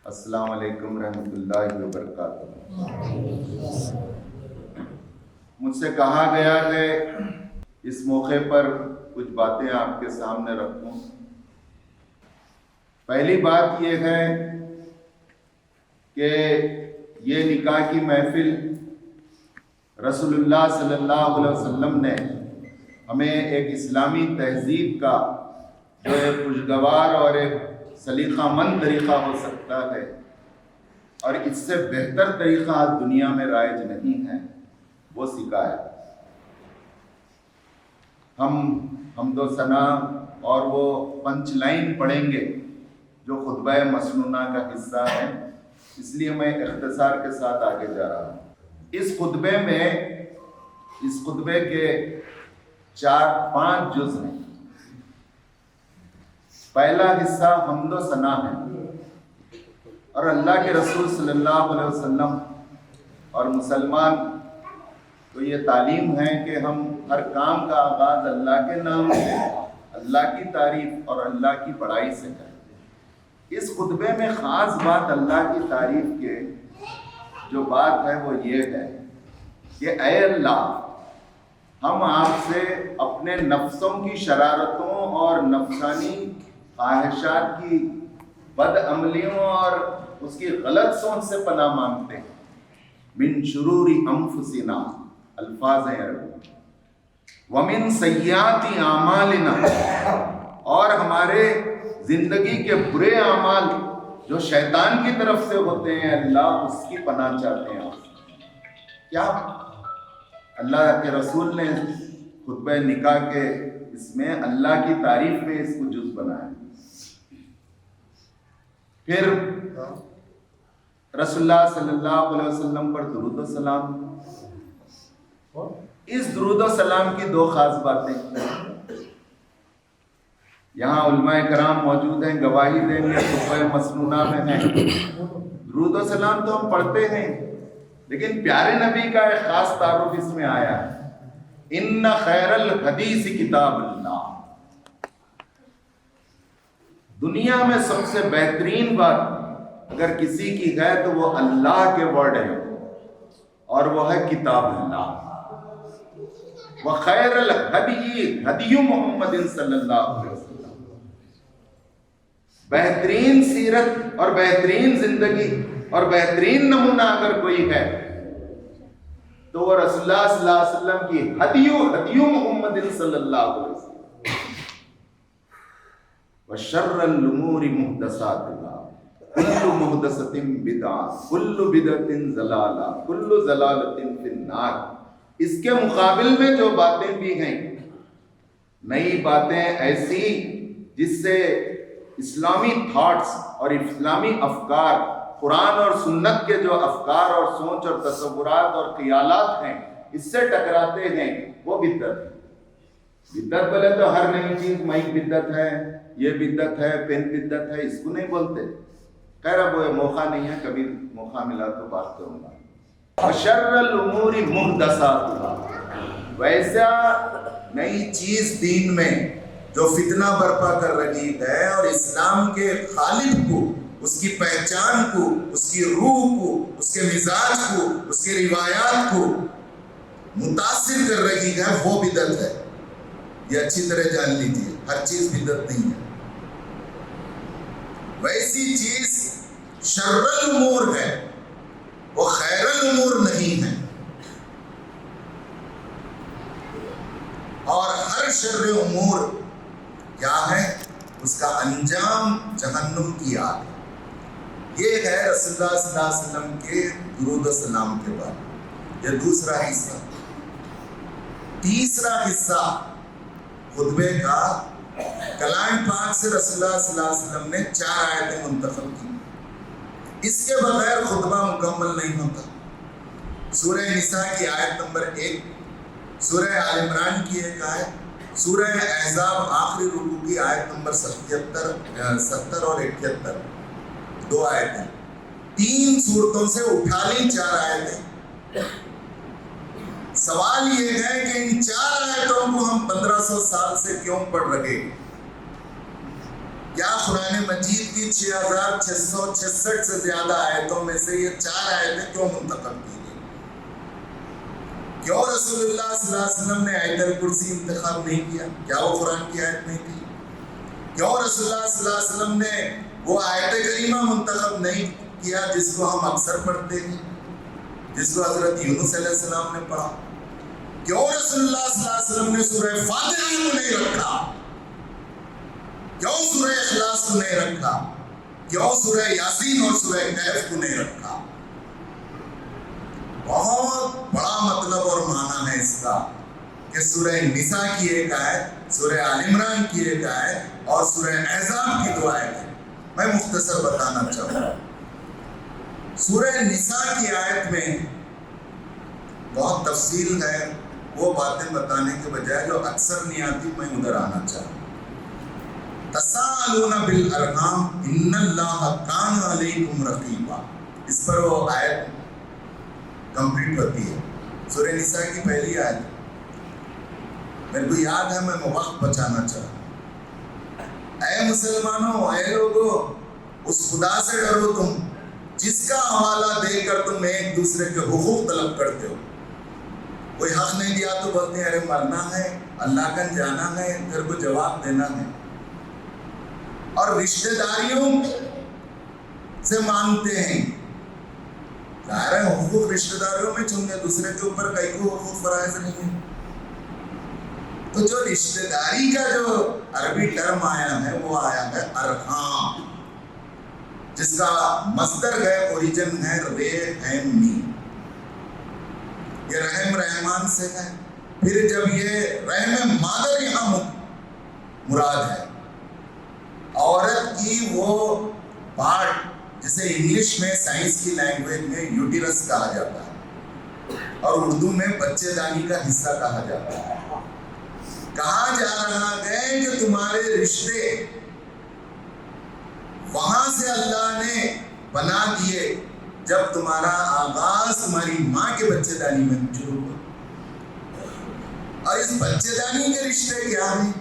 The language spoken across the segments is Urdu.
السلام علیکم ورحمۃ اللہ وبرکاتہ۔ مجھ سے کہا گیا کہ اس موقع پر کچھ باتیں آپ کے سامنے رکھوں۔ پہلی بات یہ ہے کہ یہ نکاح کی محفل رسول اللہ صلی اللہ علیہ وسلم نے ہمیں ایک اسلامی تہذیب کا جو ایک خوشگوار اور ایک سلیقہ مند طریقہ ہو سکتا ہے، اور اس سے بہتر طریقہ دنیا میں رائج نہیں ہے، وہ سکھایا۔ ہم حمد و ثنا اور وہ پنچ لائن پڑھیں گے جو خطبہ مسنونہ کا حصہ ہے، اس لیے میں اختصار کے ساتھ آگے جا رہا ہوں۔ اس خطبے کے 4-5 جز ہیں۔ پہلا حصہ حمد و ثنا ہے، اور اللہ کے رسول صلی اللہ علیہ وسلم اور مسلمان کو یہ تعلیم ہے کہ ہم ہر کام کا آغاز اللہ کے نام سے، اللہ کی تعریف اور اللہ کی بڑائی سے کریں۔ اس خطبے میں خاص بات اللہ کی تعریف کے جو بات ہے وہ یہ ہے کہ اے اللہ، ہم آپ سے اپنے نفسوں کی شرارتوں اور نفسانی خواہشات کی بد عملیوں اور اس کی غلط سوچ سے پناہ مانگتے ہیں۔ من شرور انفسنا، الفاظ ہیں عربی، ومن سیئات اعمالنا، اور ہمارے زندگی کے برے اعمال جو شیطان کی طرف سے ہوتے ہیں، اللہ اس کی پناہ چاہتے ہیں۔ کیا اللہ کے رسول نے خطبہ نکاح کے اس میں اللہ کی تعریف میں اس کو جز بنایا۔ پھر رسول اللہ صلی اللہ علیہ وسلم پر درود و سلام۔ اس درود و سلام کی 2 خاص باتیں یہاں علماء کرام موجود ہیں، گواہی دیں گے، خطبہ مسنونہ میں ہیں۔ درود و سلام تو ہم پڑھتے ہیں، لیکن پیارے نبی کا ایک خاص تعارف اس میں آیا ہے۔ ان خیر الحدیث کتاب اللہ، دنیا میں سب سے بہترین بات اگر کسی کی ہے تو وہ اللہ کے ورڈ ہے، اور وہ ہے کتاب اللہ۔ وخیر الہدی ہدی محمد صلی اللہ علیہ وسلم، بہترین سیرت اور بہترین زندگی اور بہترین نمونہ اگر کوئی ہے تو وہ رسول اللہ صلی اللہ علیہ وسلم کی ہدی محمد صلی اللہ علیہ وسلم۔ وشر الامور محدثاتها كل محدثۃ بدعۃ كل بدعۃ ضلالہ كل ضلالۃ فی النار۔ اس کے مقابل میں جو باتیں بھی ہیں، نئی باتیں ایسی جس سے اسلامی تھاٹس اور اسلامی افکار، قرآن اور سنت کے جو افکار اور سوچ اور تصورات اور خیالات ہیں اس سے ٹکراتے ہیں، وہ بدعت ہے۔ بدعت بولے تو ہر نئی چیز مائک بدعت ہے، یہ بدعت ہے، پین بدعت ہے، اس کو نہیں بولتے۔ خیر اب موقع نہیں ہے، کبھی موقع ملا تو بات کروں گا۔ وشر الامور محدثاتها، ویسا نئی چیز دین میں جو فتنہ برپا کر رہی ہے اور اسلام کے خالق کو، اس کی پہچان کو، اس کی روح کو، اس کے مزاج کو، اس کے روایات کو متاثر کر رہی ہے، وہ بدعت ہے۔ یہ اچھی طرح جان لیجیے، ہر چیز بدعت نہیں ہے۔ ویسی چیز شر الامور ہے، وہ خیر الامور نہیں ہے، اور ہر شر امور کیا ہے؟ اس کا انجام جہنم کی آگ ہے۔ یہ ہے رسول اللہ صلی اللہ علیہ وسلم کے درود و سلام کے بعد یہ دوسرا حصہ۔ تیسرا حصہ خطبے کا کلام پاک سے رسول اللہ صلی اللہ علیہ وسلم نے 4 آیتیں منتخب کی۔ اس کے بغیر خطبہ مکمل نہیں ہوتا۔ سورہ نساء کی آیت نمبر 1، سورہ آل عمران کی ایک آیت، سورہ احزاب آخری رکوع کی آیت نمبر 70 اور 78، 2 آیتیں، 3 صورتوں سے اٹھا لیں 4 آیتیں۔ سوال یہ ہے کہ ان 4 آیتوں کو ہم 1500 سال سے کیوں پڑھ رہے ہیں؟ کیا قرآن مجید کی 6666 سے زیادہ آیتوں میں سے یہ 4 آیتیں کیوں منتخب کی گئی؟ کیوں رسول اللہ صلی اللہ علیہ وسلم نے آیت الکرسی انتخاب نہیں کیا؟ کیا وہ قرآن کی آیت نہیں تھی؟ کیوں رسول اللہ صلی اللہ علیہ وسلم نے وہ آیت کریمہ منتخب نہیں کیا جس کو ہم اکثر پڑھتے ہیں، جس کو حضرت یونس علیہ السلام نے پڑھا؟ کیوں رسول اللہ صلی اللہ علیہ وسلم نے سورہ فاتحہ کو نہیں رکھا؟ کیوں سورہ اخلاص کو نہیں رکھا؟ کیوں سورہ یاسین اور سورہ کہف کو نہیں رکھا؟ بہت بڑا مطلب اور معنی ہے اس کا کہ سورہ نساء کی ایک آیت، سورہ آل عمران کی ایک آیت اور سورہ احزاب کی 2 آیتیں میں مختصر بتانا چاہوں گا۔ سورہ نساء کی آیت میں بہت تفصیل ہے، وہ باتیں بتانے کے بجائے جو اکثر نہیں آتی میں ادھر آنا چاہوں۔ تساءلون بالارحام ان اللہ کان علیکم رقیبا، اس پر وہ آیت کمپلیٹ ہوتی ہے، سورہ نساء کی پہلی آیت۔ میرے کو یاد ہے، میں وقت بچانا چاہوں۔ اے مسلمانوں، اے لوگوں، اس خدا سے ڈرو تم جس کا حوالہ دے کر تم ایک دوسرے کے حقوق طلب کرتے ہو۔ کوئی حق نہیں دیا تو بولتے ہیں ارے مرنا ہے، اللہ کا جانا ہے، تیرے کو جواب دینا ہے۔ اور رشتہ داریوں سے مانگتے ہیں، ظاہر ہے حقوق رشتہ داریوں میں چونکہ دوسرے کے اوپر کئی کو حقوق فرائض نہیں ہے، تو جو رشتہ داری کا جو عربی ٹرم آیا ہے وہ آیا ہے ارحام، جس کا مصدر ہے، اوریجن ہے رحمی، یہ رحم رحمان سے ہے۔ پھر جب یہ رحم مادر یہاں مراد ہے، عورت کی وہ پارٹ جسے انگلش میں سائنس کی لینگویج میں یوٹیرس کہا جاتا ہے اور اردو میں بچے دانی کا حصہ کہا جاتا ہے، کہا جا رہا ہے کہ تمہارے رشتے وہاں سے اللہ نے بنا دیے جب تمہارا آغاز تمہاری ماں کے بچے دانی میں شروع ہوا۔ اور اس بچے دانی کے رشتے کیا ہیں؟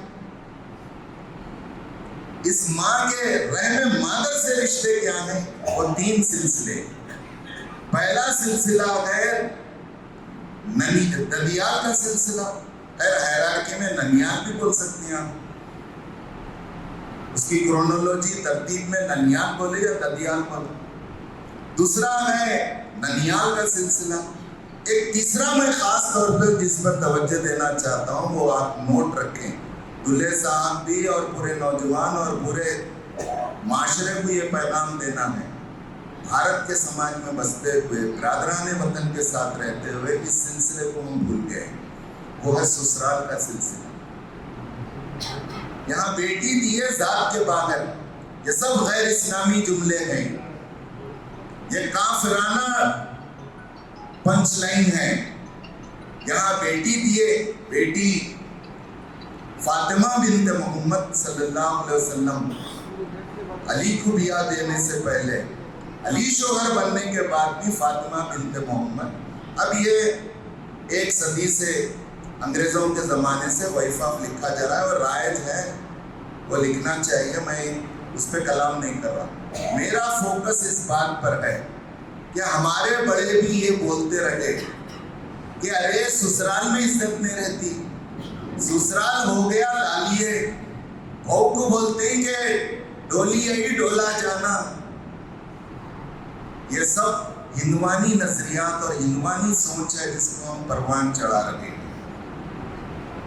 اس ماں کے رحم مادر سے رشتے کیا ہیں؟ وہ 3 سلسلے۔ پہلا سلسلہ ہے ددیال کا سلسلہ، ہیرارکی میں ننیال بھی بول سکتے ہیں آپ، اس کی کرونولوجی ترتیب میں ننیال بولے یا ددیال بولے۔ دوسرا ہے ننیال کا سلسلہ۔ ایک تیسرا میں خاص طور پر جس پر توجہ دینا چاہتا ہوں وہ آپ نوٹ رکھیں، دلہے صاحب بھی اور پورے نوجوان اور پورے معاشرے کو یہ پیغام دینا ہے، بھارت کے سماج میں بستے ہوئے برادران وطن کے ساتھ رہتے ہوئے اس سلسلے کو ہم بھول گئے، وہ ہے سسرال کا سلسلہ۔ یہاں بیٹی دیے ذات کے باہر، یہ سب غیر اسلامی جملے ہیں، یہ کافرانہ پنچ لائن ہے۔ یہاں بیٹی دیے، بیٹی فاطمہ بنت محمد صلی اللہ علیہ وسلم علی کو بیاہ دینے سے پہلے، علی شوہر بننے کے بعد بھی فاطمہ بنت محمد، اب یہ 1 صدی سے انگریزوں کے زمانے سے ویفا لکھا جا رہا ہے اور رائج ہے، وہ لکھنا چاہیے، میں اس پہ کلام نہیں کر رہا۔ میرا فوکس اس بات پر ہے کہ ہمارے بڑے بھی یہ بولتے رہے کہ ارے سسرال میں عزت نہیں رہتی، سسرال ہو گیا لالیے، بہو کو بولتے ہیں کہ ڈولی آئی ڈولا جانا۔ یہ سب ہندوانی نظریات اور ہندوانی سوچ ہے جس کو ہم پروان چڑھا رہے ہیں۔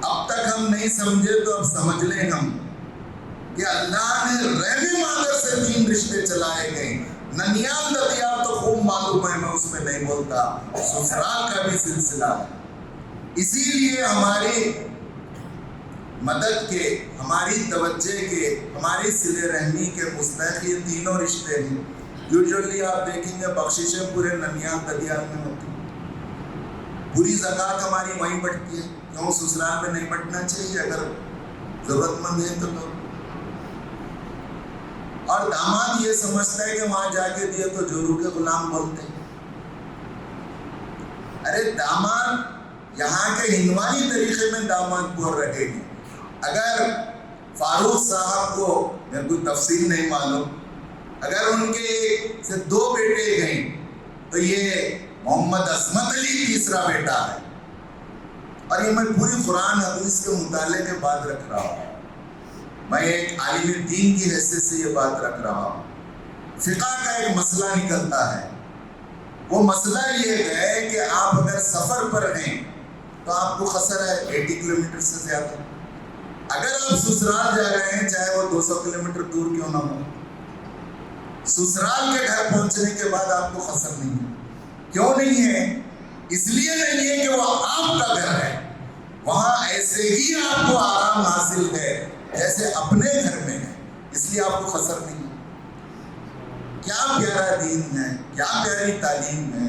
اب تک ہم نہیں سمجھے تو اب سمجھ لیں ہم کہ اللہ نے رحم مادر سے 3 رشتے چلائے گئے۔ ننیال ددیال تو خوب معلوم ہے، میں اس میں نہیں بولتا، سسرال کا بھی سلسلہ ہے۔ اسی لیے ہماری مدد کے، ہماری توجہ کے، ہماری صلہ رحمی کے مستحق یہ تینوں رشتے ہیں۔ یوجولی آپ دیکھیں گے بخششیں پورے ننیال ددیال میں ہوتی ہیں، پوری زکوٰۃ ہماری وہیں بٹتی ہے، کیوں سسرال میں نہیں بٹنا چاہیے اگر ضرورت مند ہے تو لوگ۔ اور داماد یہ سمجھتا ہے کہ وہاں جا کے دیے تو جورو کے غلام بولتے ہیں۔ ارے داماد یہاں کے ہندوانی طریقے میں داماد بول رہے ہیں، اگر فاروق صاحب کو میرے کو تفصیل نہیں معلوم، اگر ان کے سے 2 بیٹے گئیں تو یہ محمد عصمت علی تیسرا بیٹا ہے. اور یہ میں پوری قرآن حدیث کے مطالعے کے بعد رکھ رہا ہوں، میں ایک عالم دین کی حیثیت سے یہ بات رکھ رہا ہوں. فقہ کا ایک مسئلہ نکلتا ہے، وہ مسئلہ یہ ہے کہ آپ اگر سفر پر ہیں تو آپ کو قصر ہے 80 کلومیٹر سے زیادہ. اگر آپ سسرال جا رہے ہیں چاہے وہ 200 کلومیٹر دور کیوں نہ ہو، سسرال کے گھر پہنچنے کے بعد آپ کو قصر نہیں ہے. کیوں نہیں ہے؟ اس لیے نہیں ہے کہ وہ آپ کا گھر ہے، وہاں ایسے ہی آپ کو آرام حاصل ہے جیسے اپنے گھر میں ہے، اس لیے آپ کو قصر نہیں ہے. کیا پیارا دین ہے، کیا پیاری تعلیم ہے.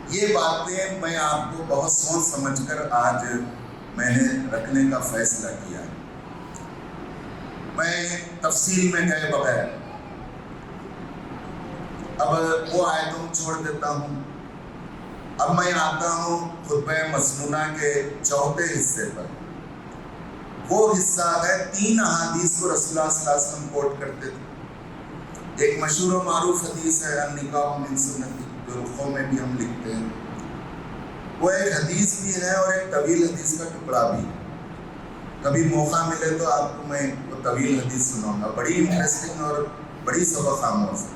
یہ باتیں میں آپ کو بہت سوچ سمجھ کر آج میں نے رکھنے کا فیصلہ کیا ہے. میں تفصیل میں گئے بغیر اب وہ آیتوں چھوڑ دیتا ہوں. اب میں آتا ہوں خطبہ مسنونہ کے 4تھے حصے پر. وہ حصہ ہے 3 احادیث کو رسول اللہ صلی اللہ علیہ وسلم کوٹ کرتے تھے. ایک مشہور و معروف حدیث ہے النکاح من سنتی، جو رخوں میں بھی ہم لکھتے ہیں. وہ ایک حدیث بھی ہے اور ایک طویل حدیث کا ٹکڑا بھی ہے. کبھی موقع ملے تو آپ کو میں وہ طویل حدیث سناؤں گا، بڑی انٹرسٹنگ اور بڑی سبق آموز ہے.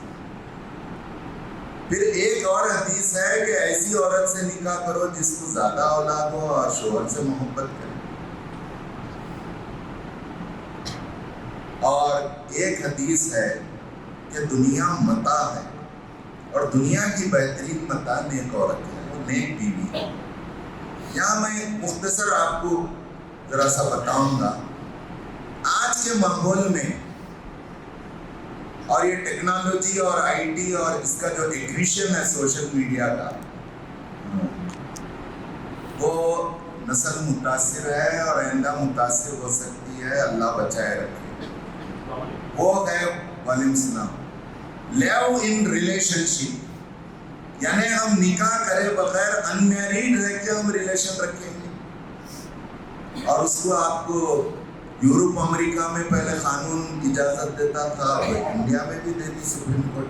پھر ایک اور حدیث ہے کہ ایسی عورت سے نکاح کرو جس کو زیادہ اولاد ہو اور شوہر سے محبت کرے. اور ایک حدیث ہے کہ دنیا متاع ہے اور دنیا کی بہترین متاع نیک عورت ہے، وہ نیک بیوی ہے. یہاں میں مختصر آپ کو ذرا سا بتاؤں گا. آج کے ماحول میں اور یہ ٹیکنالوجی اور آئی ٹی اور اس کا جو ایگریشن ہے سوشل میڈیا کا، وہ نسل متاثر ہے اور آئندہ متاثر ہو سکتی ہے، اللہ بچائے رکھے. وہ ہے وعلیکم السلام لیو ان ریلیشن شپ، یعنی ہم نکاح کرے بغیر ان میریڈ رہ کے ہم ریلیشن رکھیں گے. اور اس کو آپ کو یورپ امریکہ میں پہلے قانون اجازت دیتا تھا، انڈیا میں بھی دیتی سپریم کورٹ.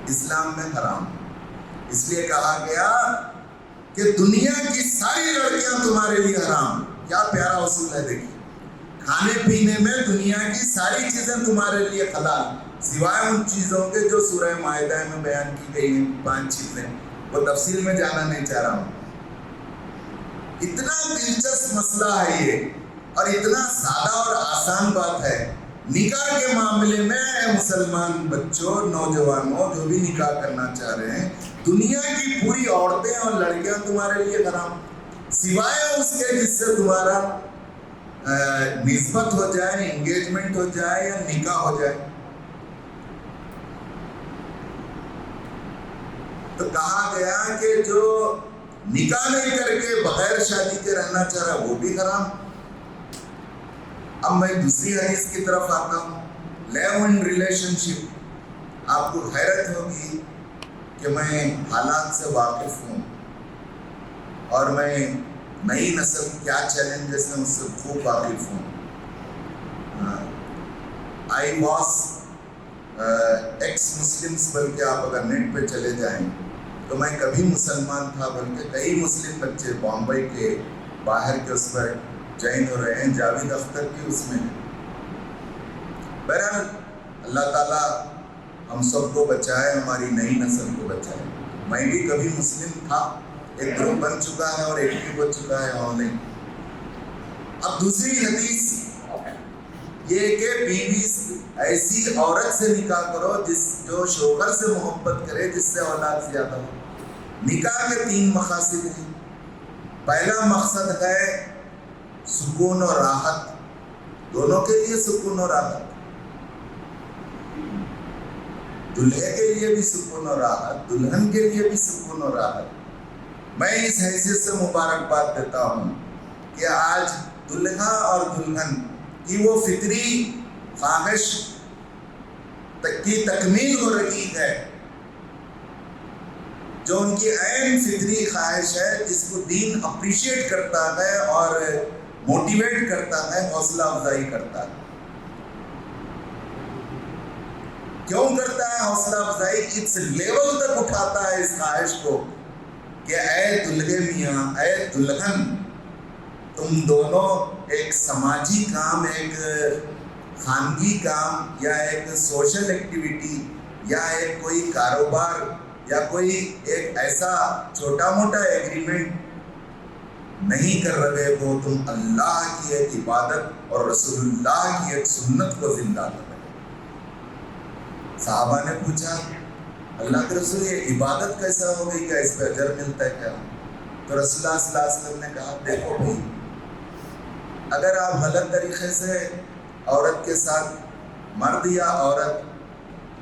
اسلام میں حرام، اس لیے کہا گیا کہ دنیا کی ساری لڑکیاں تمہارے لیے حرام. کیا پیارا اصول ہے. دیکھیے کھانے پینے میں دنیا کی ساری چیزیں تمہارے لیے حلال، سوائے ان چیزوں کے جو سورہ مائدہ میں بیان کی گئی ہیں 5 چیزیں. وہ تفصیل میں جانا نہیں چاہ رہا ہوں. اتنا دلچسپ مسئلہ ہے یہ اور اتنا سادہ اور آسان بات ہے. نکاح کے معاملے میں مسلمان بچوں، نوجوانوں جو بھی نکاح کرنا چاہ رہے ہیں، دنیا کی پوری عورتیں اور لڑکیاں تمہارے لیے حرام، سوائے اس کے جس سے تمہارا نسبت ہو جائے، انگیجمنٹ ہو جائے یا نکاح ہو جائے. تو کہا گیا کہ جو نکاح نہیں کر کے بغیر شادی کے رہنا چاہ رہا وہ بھی حرام. اب میں دوسری حدیث کی طرف آتا ہوں، لیو ان ریلیشن شپ. آپ کو حیرت ہوگی کہ میں حالات سے واقف ہوں اور میں نئی نسل کیا چیلنجز ہیں اس سے خوب واقف ہوں. آئی واز ایکس مسلمس، بلکہ آپ اگر نیٹ پہ چلے جائیں تو میں کبھی مسلمان تھا، بلکہ کئی مسلم بچے بامبئی کے باہر کے اس پر جوائن ہو رہے ہیں. جاوید اختر بھی اس میں ہے. بہرحال اللہ تعالیٰ ہم سب کو بچائے، ہماری نئی نسل کو بچائے. میں بھی کبھی مسلم تھا، ایک گروپ بن چکا ہے اور ایکٹیو ہو چکا ہے اور نہیں. اب دوسری حدیث یہ کہ بیوی ایسی عورت سے نکاح کرو جو شوہر سے محبت کرے، جس سے اولاد زیادہ ہو. نکاح کے 3 مقاصد ہیں. پہلا مقصد ہے سکون اور راحت، دونوں کے لیے سکون اور راحت، دلہے کے لیے بھی سکون اور راحت، دلہن کے لیے بھی سکون اور راحت. میں اس حیثیت سے مبارکباد دیتا ہوں کہ آج دلہا اور دلہن کی وہ فطری خواہش کی تکمیل ہو رہی ہے جو ان کی عین فطری خواہش ہے، جس کو دین اپریشیٹ کرتا ہے اور موٹیویٹ کرتا ہے, حوصلہ افزائی کرتا ہے. کیوں کرتا ہے حوصلہ افزائی؟ اس لیول تک اٹھاتا ہے اس خواہش کو کہ اے دلہے میاں, اے دلہن, تم دونوں ایک سماجی کام, ایک خانگی کام, یا ایک سوشل ایکٹیویٹی, یا ایک کوئی کاروبار, یا کوئی ایک ایسا چھوٹا موٹا ایگریمنٹ نہیں کر رہے ہو, تم اللہ کی ایک عبادت اور رسول اللہ کی ایک سنت کو زندہ کر رہے ہو. صحابہ نے پوچھا اللہ کے رسول یہ عبادت کیسا ہو گئی, کیا اس پہ اجر ملتا ہے کیا؟ تو رسول اللہ صلی اللہ علیہ وسلم نے کہا دیکھو بھائی, اگر آپ غلط طریقے سے عورت کے ساتھ, مرد یا عورت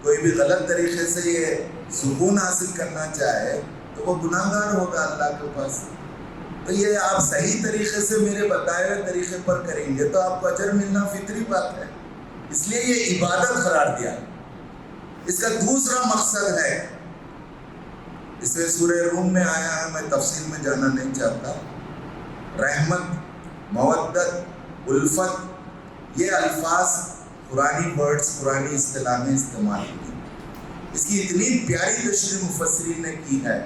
کوئی بھی غلط طریقے سے یہ سکون حاصل کرنا چاہے تو وہ گناہ گار ہوگا اللہ کے پاس. تو یہ آپ صحیح طریقے سے میرے بتائے ہوئے طریقے پر کریں گے تو آپ کو اجر ملنا فطری بات ہے, اس لیے یہ عبادت قرار دیا. اس کا دوسرا مقصد ہے, اس میں سورہ روم میں آیا ہے, میں تفصیل میں جانا نہیں چاہتا, رحمت, مودت, الفت, یہ الفاظ قرآنی ورڈز, قرآنی اصطلاح میں استعمال کی. اس کی اتنی پیاری تشریح مفسرین نے کی ہے,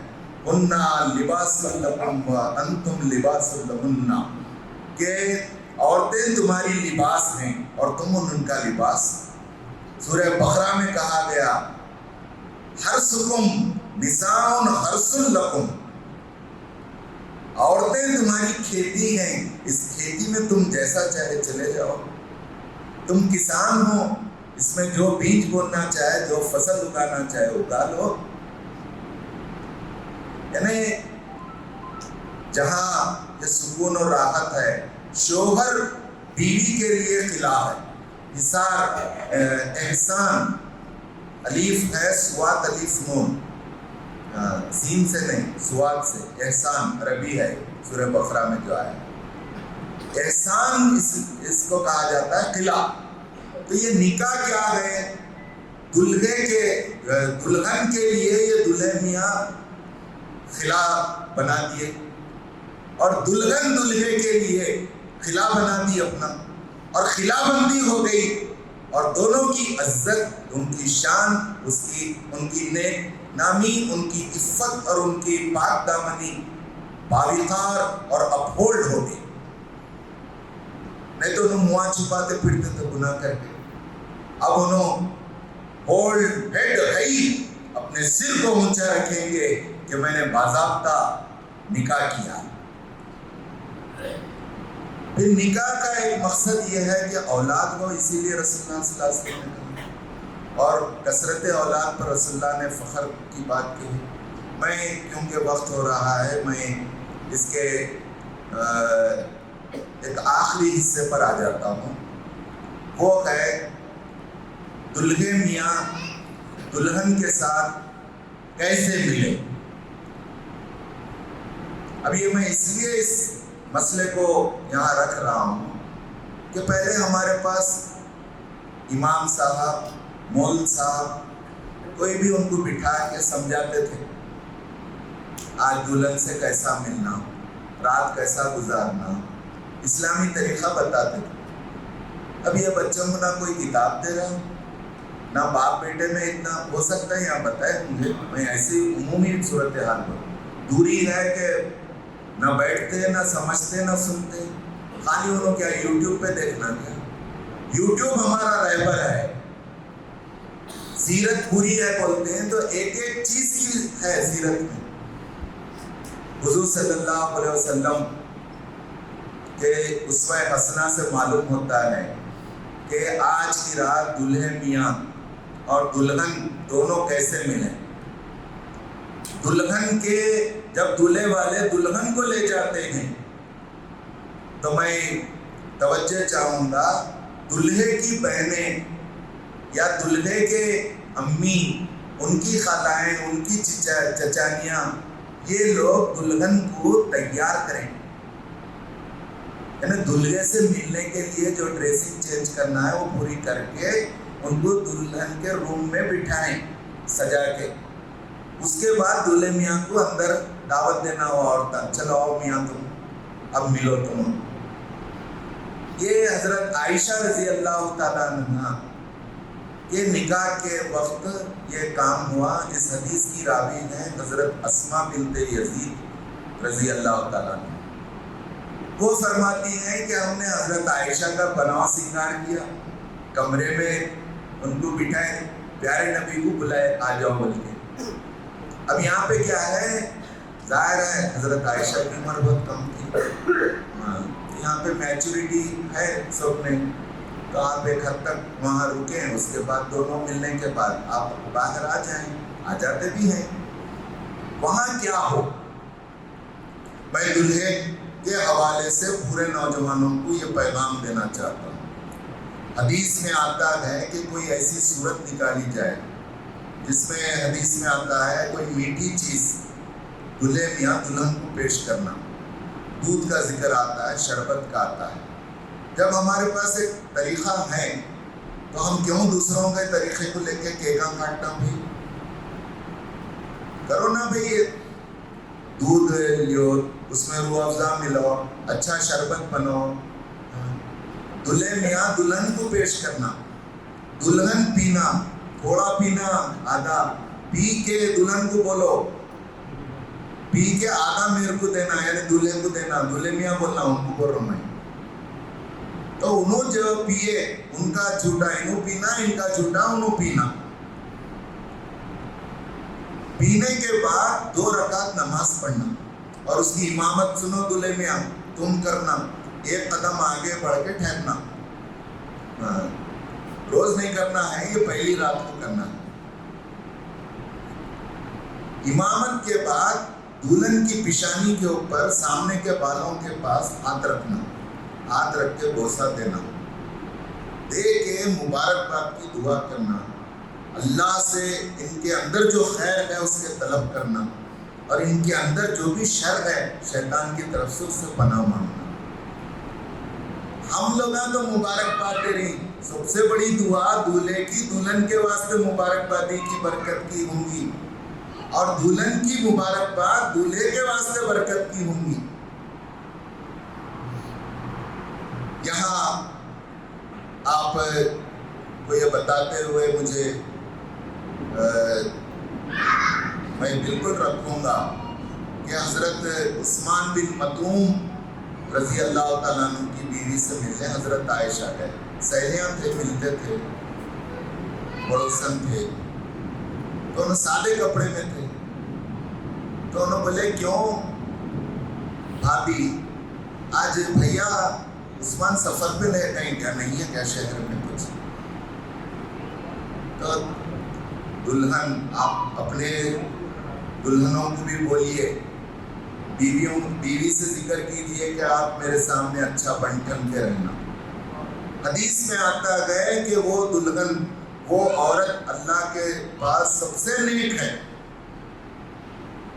اُنَّا لِبَاسٌ لَكُمْ وَأَنْتُمْ لِبَاسٌ لَهُنَّ, کہ عورتیں تمہاری لباس ہیں اور تم ان کا لباس. سورہ بقرہ میں کہا گیا حرثکم نساء حرث لکم, عورتیں تمہاری کھیتی ہیں, اس کھیتی میں تم جیسا چاہے چلے جاؤ. تم کسان ہو, اس میں جو بیج بونا چاہے, جو فصل اگانا چاہے اگا لو. یعنی جہاں یہ سکون اور راحت ہے, شوہر بیوی کے لیے قلعہ ہے. حصار, احسان, الف ہے سوات الف نون, سین سے نہیں سوات سے, احسان عربی ہے, سورہ بقرہ میں جو آیا احسان, اس کو کہا جاتا ہے قلعہ. تو یہ نکاح کیا ہے, دلہے کے, دلہن کے لیے یہ دلہے میاں قلعہ بنا دیے, اور دلہن دلہے کے لیے قلعہ بنا دی اپنا, اور قلعہ بندی ہو گئی, اور دونوں کی عزت, ان کی شان, ان کی نیک نامی, ان کی عفت اور ان کی پاک دامنی باوقار اور اپہولڈ ہو گئی. نہیں تو انہوں منہ چھپاتے پھرتے تھے گناہ کر کے. اب انہوں ہولڈ ہیڈ ہائی اپنے سر کو اونچا رکھیں گے کہ میں نے باضابطہ نکاح کیا. پھر نکاح کا ایک مقصد یہ ہے کہ اولاد ہو, اسی لیے رسول اللہ صلی اللہ علیہ وسلم نے کہا, اور کثرت اولاد پر رسول اللہ نے فخر کی بات کی. میں کیونکہ وقت ہو رہا ہے, میں اس کے ایک آخری حصے پر آ جاتا ہوں. وہ ہے دلہے میاں دلہن کے ساتھ کیسے ملے. اب یہ میں اس لیے اس مسئلے کو یہاں رکھ رہا ہوں کہ پہلے ہمارے پاس امام صاحب, مول صاحب, کوئی بھی ان کو بٹھا کے سمجھاتے تھے آج دلہن سے کیسا ملنا, رات کیسا گزارنا, اسلامی طریقہ بتاتے تھے. اب یہ بچوں کو نہ کوئی کتاب دے رہا, نہ باپ بیٹے میں اتنا ہو سکتا ہے یہاں بتائے مجھے, میں ایسی عمومی صورتحال میں دوری ہے کہ نہ بیٹھتے, نہ سمجھتے, نہ سنتے, خالی انہوں کیا یوٹیوب پہ دیکھنا. کیا یوٹیوب ہمارا رہبر ہے, سیرت پوری ہے بولتے ہیں تو ایک ایک چیز کی ہے سیرت میں. حضور صلی اللہ علیہ وسلم کے اسوہ حسنہ سے معلوم ہوتا ہے کہ آج کی رات دلہے میاں اور دلہن دونوں کیسے ملے. دلہن کے جب دلہے والے دلہن کو لے جاتے ہیں تو میں توجہ چاہوں گا, دلہے کی بہنیں یا دلہے کے امی, ان کی خالائیں, ان کی چچانیاں, یہ لوگ دلہن کو تیار کریں. یعنی دلہے سے ملنے کے لیے جو ڈریسنگ چینج کرنا ہے وہ پوری کر کے ان کو دلہن کے روم میں بٹھائیں سجا کے. اس کے بعد دلہے میاں کو اندر دعوت دینا ہو, عورتیں چلو آؤ میاں تم اب ملو تم. یہ حضرت عائشہ رضی اللہ تعالیٰ عنہ یہ نکاح کے وقت یہ کام ہوا. اس حدیث کی راوی ہیں حضرت اسماء بنت یزید رضی اللہ تعالیٰ عنہ. وہ فرماتی ہیں کہ ہم نے حضرت عائشہ کا بناؤ سنگار کیا, کمرے میں ان کو بٹھائے, پیارے نبی کو بلائے, آ جاؤ بول کے. اب یہاں پہ کیا ہے, ظاہر ہے حضرت عائشہ کی عمر بہت کم تھی, یہاں پہ میچورٹی ہے سب میں, تو آپ ایک حد تک وہاں رکیں, اس کے بعد دونوں ملنے کے بعد آپ باہر آ جائیں, آ جاتے بھی ہیں. وہاں کیا ہو, میں دلہے کے حوالے سے پورے نوجوانوں کو یہ پیغام دینا چاہتا ہوں. حدیث میں آتا ہے کہ کوئی ایسی صورت نکالی جائے جس میں حدیث میں آتا ہے کوئی میٹھی چیز دلہے میاں دلہن کو پیش کرنا. دودھ کا ذکر آتا ہے, شربت کا آتا ہے. جب ہمارے پاس ایک طریقہ ہے تو ہم کیوں دوسروں کے طریقے کو لے کے کیکاں کاٹنا بھی کرو نا بھئی. دودھ لیو, اس میں روح افزا ملاؤ, اچھا شربت بناؤ, دلہے میاں دلہن کو پیش کرنا. دلہن پینا, تھوڑا پینا, آدھا پی کے دلہن کو بولو, پی کے آدھا میرے کو دینا, یعنی دلہے کو دینا. دلہے میاں بولنا, ان کو بول رہا ہوں میں. تو انہوں جو پیے ان کا جھوٹا انہوں پینا, ان کا جھوٹا انہوں پینا. پینے کے بعد 2 رکعت نماز پڑھنا اور اس کی امامت سنو دلہے میاں تم کرنا, 1 قدم آگے بڑھ کے ٹھہرنا. روز نہیں کرنا ہے, یہ پہلی رات کو کرنا ہے. امامت کے بعد دلہن کی پیشانی کے اوپر سامنے کے بالوں کے پاس ہاتھ رکھنا, ہاتھ رکھ کے بوسہ دینا, دے کے مبارکباد کی دعا کرنا, اللہ سے ان کے اندر جو خیر ہے اس کے طلب کرنا, اور ان کے اندر جو بھی شر ہے شیطان کی طرف سے اس سے پناہ مانگنا. ہم لوگ تو مبارکباد دے رہی, سب سے بڑی دعا دولہے کی دلہن کے واسطے مبارکبادی کی برکت کی ہوں گی, اور دلہن کی مبارکباد دولہے کے واسطے برکت کی ہوں گی. یہاں آپ کو یہ بتاتے ہوئے مجھے میں بالکل رکھوں گا کہ حضرت عثمان بن مطعوم رضی اللہ تعالیٰ عنہ کی بیوی سے ملنے حضرت عائشہ گئے. سہیلیاں تھے, ملتے تھے, پڑوسن تھے, تو انہوں سادے کپڑے میں تھے. تو انہوں بولے کیوں بھابی آج بھیا عثمان سفر پہ لے گئے کیا, نہیں ہے کیا شہر میں کچھ؟ تو دلہن آپ اپنے دلہنوں کو بھی بولیے, بیوی سے ذکر کیجیے کہ آپ میرے سامنے اچھا بن ٹھن کے رہنا. حدیث میں آتا ہے کہ وہ دلہن, وہ عورت اللہ کے پاس سب سے نیک ہے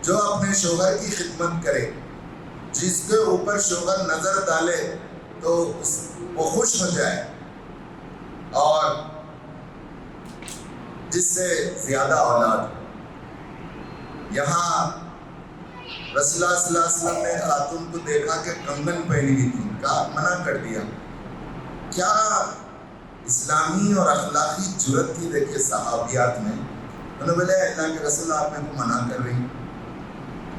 جو اپنے شوہر کی خدمت کرے, جس کے اوپر شوہر نظر ڈالے تو وہ خوش ہو جائے, اور جس سے زیادہ اولاد. یہاں رسول اللہ صلی اللہ علیہ وسلم نے خاتون کو دیکھا کہ کنگن پہنی ہوئی تھی, کہا منع کر دیا. کیا اسلامی اور اخلاقی جرت تھی دیکھے صحابیات میں. انہوں نے بولے اللہ کے رسول آپ میرے کو منع کر رہی,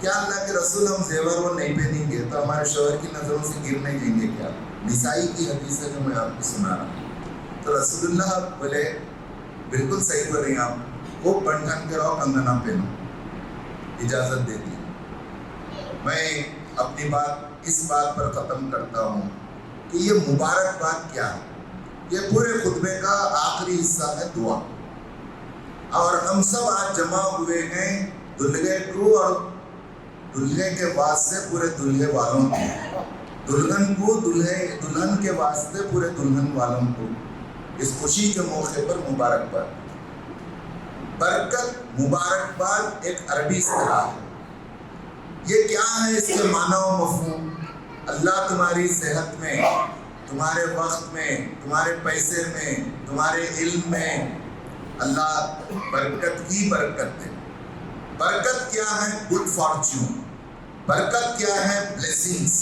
کیا اللہ کے رسول ہم زیور وہ نہیں پہنیں گے تو ہمارے شوہر کی نظروں سے گر نہیں جائیں گے کیا؟ نسائی کی حدیث ہے جو میں آپ کو سنا رہا ہوں. تو رسول اللہ بولے بالکل صحیح بول رہی ہیں آپ, خوب بن ٹھن کے رہو, کنگنا پہنو, اجازت دے دی. میں اپنی بات اس بات پر ختم کرتا ہوں کہ یہ مبارکباد کیا ہے. یہ پورے خطبے کا آخری حصہ ہے دعا, اور ہم سب آج جمع ہوئے ہیں دلہے کو اور دلہے کے واسطے پورے دلہے والوں کو, دلہن کو دلہن کے واسطے پورے دلہن والوں کو اس خوشی کے موقع پر مبارکباد. برکت, مبارکباد ایک عربی اصطلاح ہے. یہ کیا ہے, اس کے معنی و مفہوم؟ اللہ تمہاری صحت میں, تمہارے وقت میں, تمہارے پیسے میں, تمہارے علم میں اللہ برکت ہی برکت دے. برکت کیا ہے؟ Good fortune. برکت کیا ہے؟ بلیسنگز.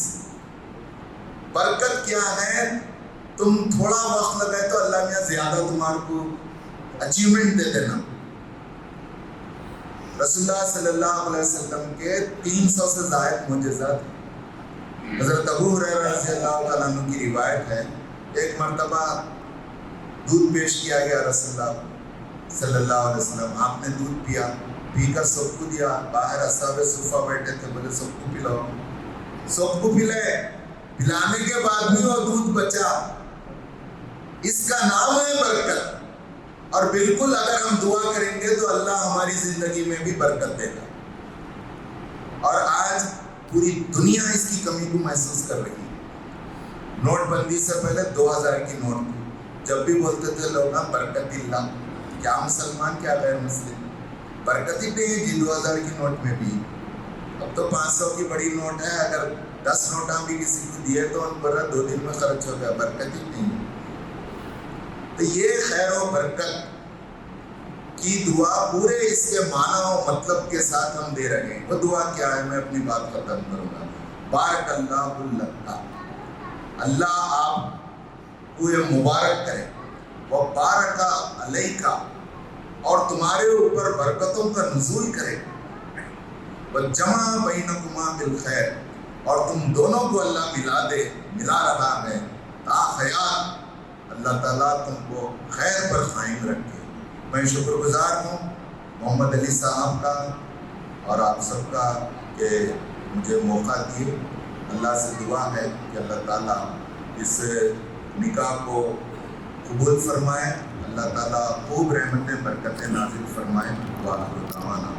برکت کیا ہے؟ تم تھوڑا وقت لگائے تو اللہ میاں زیادہ تمہارے کو اچیومنٹ دے دینا. رسول اللہ صلی اللہ علیہ وسلم کے 300 سے زائد معجزات ہیں. حضرت ابو ہریرہ رضی اللہ تعالیٰ عنہ کی روایت ہے، ایک مرتبہ دودھ پیش کیا گیا رسول اللہ صلی اللہ علیہ وسلم. آپ نے دودھ پیا، پی کر سب کو دیا. باہر اصحاب صفہ بیٹھے تھے، بولے سب کو پلاؤ. سب کو پلائے. پلانے کے بعد بھی وہ دودھ بچا. اس کا نام ہے برکت. اور بالکل اگر ہم دعا کریں گے تو اللہ ہماری زندگی میں بھی برکت دے گا. اور آج پوری دنیا اس کی کمی کو محسوس کر رہی ہے. نوٹ بندی سے پہلے 2000 کی نوٹ تھی. جب بھی بولتے تھے لوگ نا برکت اللہ، کیا مسلمان کیا غیر مسلم، برکت ہی نہیں ہے جی 2000 کی نوٹ میں بھی. اب تو 500 کی بڑی نوٹ ہے، اگر 10 نوٹاں بھی کسی کو دیے تو ان پر 2 دن میں خرچ ہو گیا. برکت ہی نہیں ہے. تو یہ خیر و برکت کی دعا پورے اس کے معنی و مطلب کے ساتھ ہم دے رہے ہیں. وہ دعا کیا ہے، میں اپنی بات ختم کروں گا. بارک اللہ لک، اللہ آپ کو یہ مبارک کرے. وہ بارک علیک، اور تمہارے اوپر برکتوں کا نزول کرے. وجمع بینکما بالخیر، اور تم دونوں کو اللہ ملا رہا ہے. تا حیات، اللہ تعالیٰ تم کو خیر پر قائم رکھے. میں شکر گزار ہوں محمد علی صاحب کا اور آپ سب کا کہ مجھے موقع دیے. اللہ سے دعا ہے کہ اللہ تعالیٰ اس نکاح کو قبول فرمائے. اللہ تعالیٰ خوب رحمتیں برکتیں نازل فرمائے. وآخر دعوانا